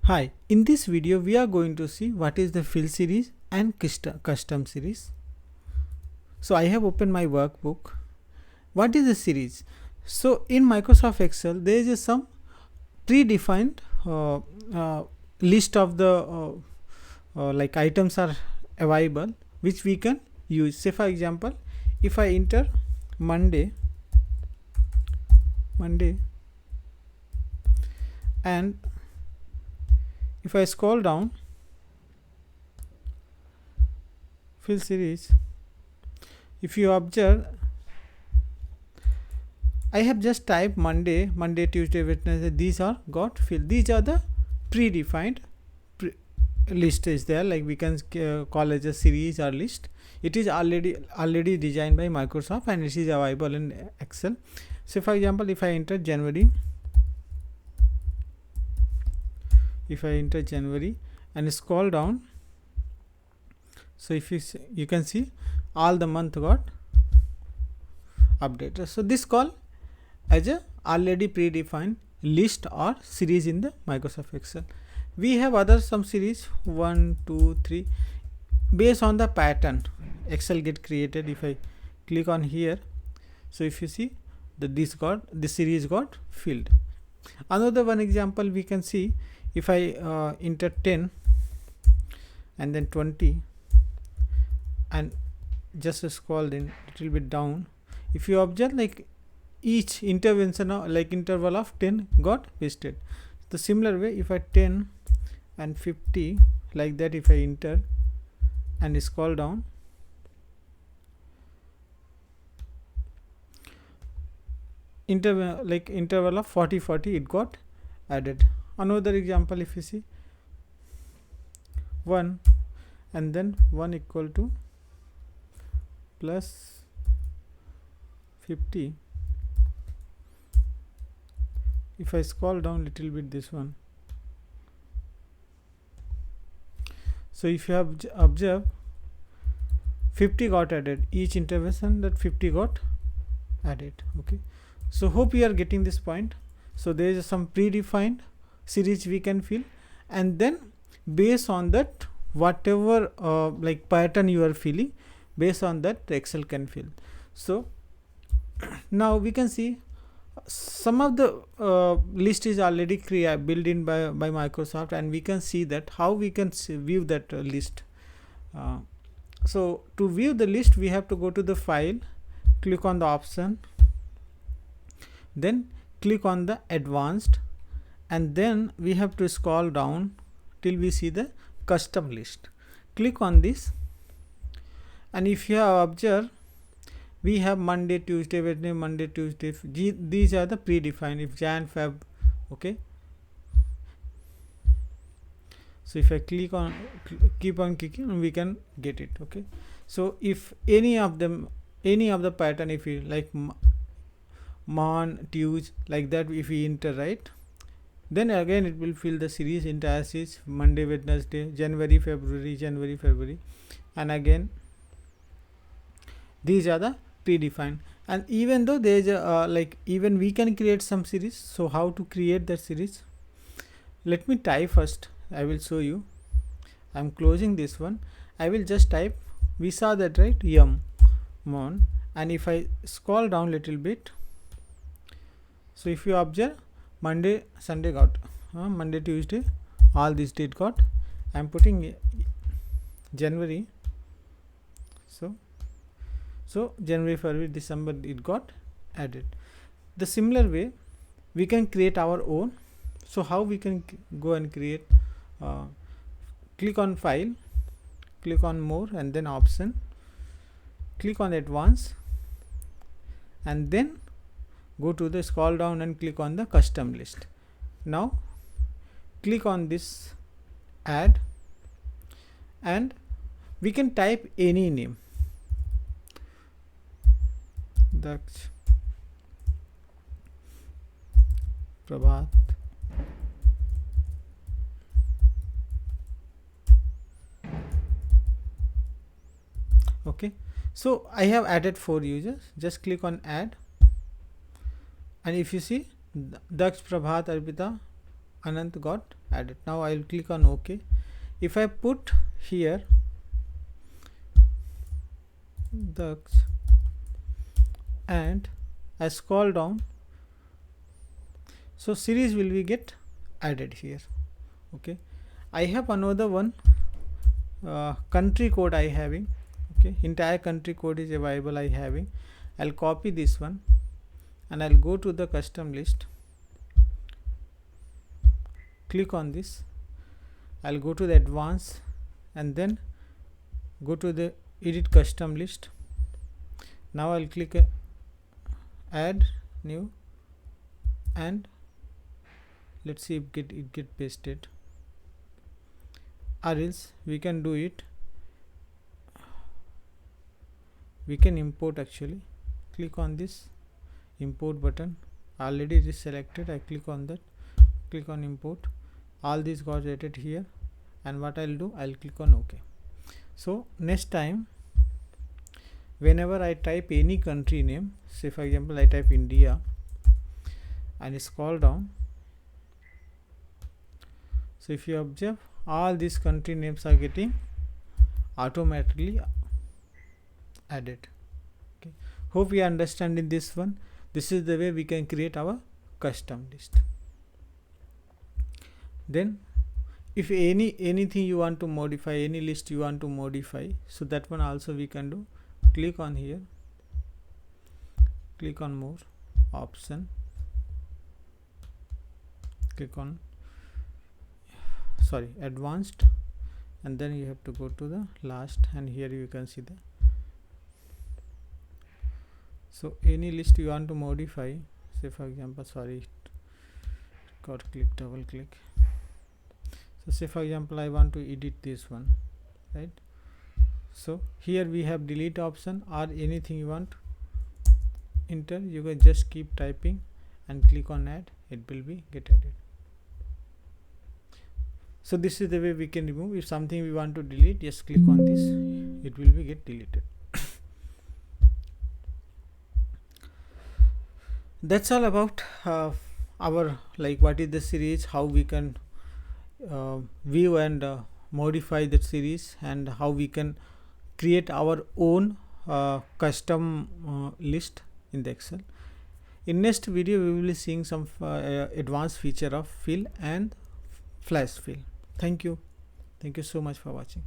Hi, in this video we are going to see what is the fill series and custom series. So I have opened my workbook. What is the series? So in Microsoft Excel there is some predefined list of the like items are available which we can use. Say for example, if I enter Monday and if I scroll down fill series, if you observe, I have just typed Monday, Tuesday, Wednesday. These are got filled. These are the predefined list is there, like we can call as a series or list. It is already designed by Microsoft and it is available in Excel. So for example, if I enter January, and scroll down, so if you can see all the month got updated. So this call as a already predefined list or series in the Microsoft Excel. We have other some series 1, 2, 3 based on the pattern Excel get created. If I click on here, so if you see that this series got filled. Another one example we can see, if I enter 10 and then 20 and just scroll in little bit down, if you observe, like each intervention like interval of 10 got pasted. The similar way, if I 10 and 50 like that, if I enter and scroll down, interval of 40 it got added. Another example, if you see 1 and then 1 equal to plus 50, if I scroll down little bit, this one, so if you have observed 50 got added, each intervention that 50 got added. Okay, so hope you are getting this point. So there is some predefined series we can fill, and then based on that whatever like pattern you are filling, based on that Excel can fill. So now we can see some of the list is already built in by Microsoft, and we can see that how we can view that list. So to view the list, we have to go to the file, click on the option, then click on the advanced, and then we have to scroll down till we see the custom list. Click on this, and if you have observed, we have Monday, Tuesday, Wednesday, these are the predefined. If Jan, Feb, okay. So if I click on keep on clicking, we can get it. Okay, so if any of the pattern, if you like Mon, Tuesday, like that, if we enter right, then again it will fill the series entire series Monday, Wednesday, January, February, and again these are the predefined. And even though there is a like even we can create some series. So how to create that series? Let me type first. I will show you. I'm closing this one. I will just type. We saw that, right? Mon, and if I scroll down little bit, so if you observe, Monday, Sunday got Monday, Tuesday, all this date got. I'm putting January. So January, February, December, it got added. The similar way we can create our own. So how we can go and create? Click on file, click on more, and then option, click on advanced, and then go to the scroll down and click on the custom list. Now click on this add, and we can type any name. Daksh Prabhat, okay. So I have added 4 users. Just click on add, and if you see Daksh, Prabhat, Arpita, Anant got added. Now I will click on OK. If I put here the and I scroll down, so series will be get added here. Okay, I have another one country code I having. Okay, entire country code is available I having. I'll copy this one and I'll go to the custom list, click on this, I'll go to the advanced and then go to the edit custom list. Now I'll click add new and let's see if it get pasted, or else we can do it, we can import. Actually click on this import button, already it is selected, I click on that, click on import, all these got added here, and what I'll do, I'll click on OK. So next time whenever I type any country name, say for example I type India and scroll down, so if you observe all these country names are getting automatically added. Okay, hope you understand in this one. This is the way we can create our custom list. Then if anything you want to modify, any list you want to modify, so that one also we can do. Click on here, click on more option, click on advanced, and then you have to go to the last, and here you can see the, so any list you want to modify, say for example, got click, double click, so say for example I want to edit this one, right? So here we have delete option, or anything you want enter, you can just keep typing and click on add, it will be get added. So this is the way we can remove. If something we want to delete, just click on this, it will be get deleted. That's all about our what is the series, how we can view and modify that series, and how we can create our own custom list in the Excel. In next video we will be seeing some advanced feature of fill and flash fill. Thank you so much for watching.